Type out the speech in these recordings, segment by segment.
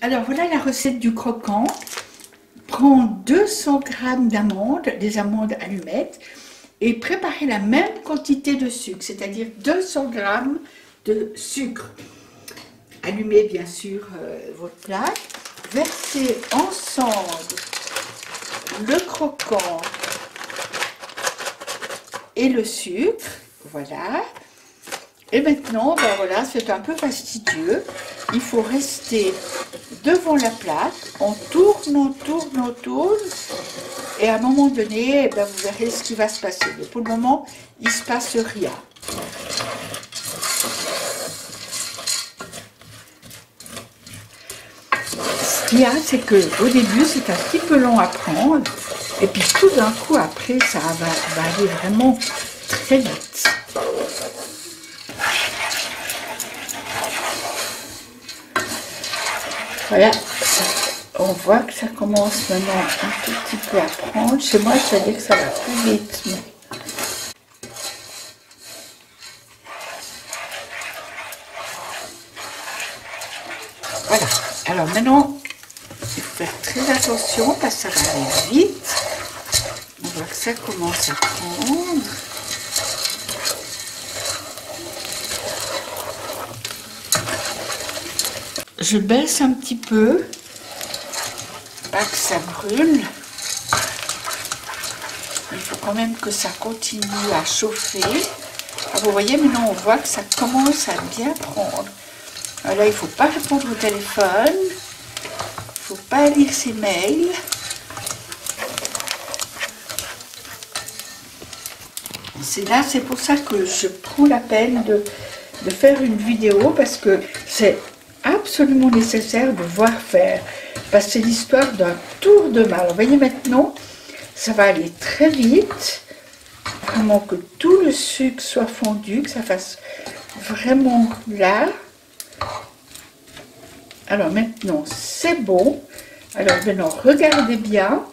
Alors voilà la recette du croquant. Prends 200 g d'amandes, des amandes allumettes, et préparez la même quantité de sucre, c'est-à-dire 200 g de sucre. Allumez bien sûr votre plaque, versez ensemble le croquant et le sucre, voilà. Et maintenant, ben voilà, c'est un peu fastidieux. Il faut rester devant la plaque, on tourne, on tourne, on tourne. Et à un moment donné, eh ben, vous verrez ce qui va se passer. Mais pour le moment, il ne se passe rien. Ce qu'il y a, c'est qu'au début, c'est un petit peu long à prendre. Et puis tout d'un coup, après, ça va aller vraiment très vite. Voilà, on voit que ça commence maintenant un tout petit peu à prendre. Chez moi, je vais dire que ça va plus vite. Mais... voilà, alors maintenant, il faut faire très attention parce que ça va aller vite. On voit que ça commence à prendre. Je baisse un petit peu, pas que ça brûle. Il faut quand même que ça continue à chauffer. Alors vous voyez, maintenant on voit que ça commence à bien prendre. Alors là, il ne faut pas répondre au téléphone, il ne faut pas lire ses mails. C'est pour ça que je prends la peine de faire une vidéo, parce que c'est absolument nécessaire de voir faire, parce que c'est l'histoire d'un tour de main. Alors, vous voyez maintenant, ça va aller très vite, vraiment que tout le sucre soit fondu, que ça fasse vraiment là. Alors maintenant, c'est bon. Alors maintenant, regardez bien,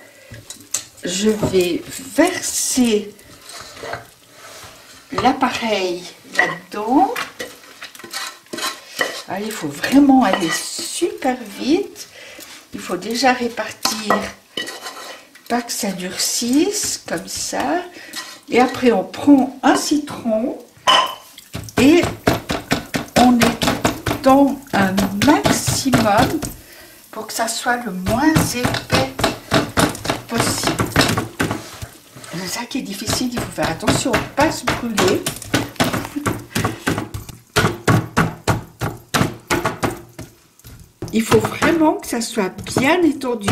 je vais verser l'appareil là-dedans. Alors, il faut vraiment aller super vite. Il faut déjà répartir, pas que ça durcisse, comme ça. Et après, on prend un citron et on étend un maximum pour que ça soit le moins épais possible. C'est ça qui est difficile, il faut faire attention à ne pas se brûler. Il faut vraiment que ça soit bien étendu,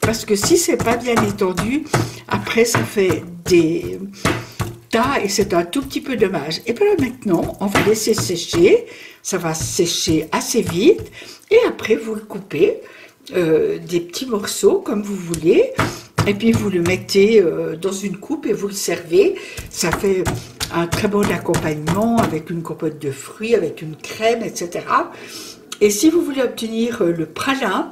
parce que si c'est pas bien étendu, après ça fait des tas et c'est un tout petit peu dommage. Et bien là maintenant, on va laisser sécher, ça va sécher assez vite, et après vous le coupez des petits morceaux comme vous voulez, et puis vous le mettez dans une coupe et vous le servez. Ça fait un très bon accompagnement avec une compote de fruits, avec une crème, etc. Et si vous voulez obtenir le pralin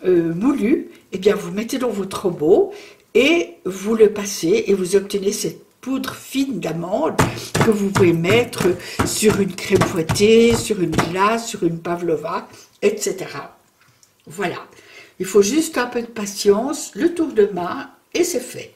moulu, eh bien vous mettez dans votre robot et vous le passez et vous obtenez cette poudre fine d'amande que vous pouvez mettre sur une crème fouettée, sur une glace, sur une pavlova, etc. Voilà. Il faut juste un peu de patience, le tour de main et c'est fait.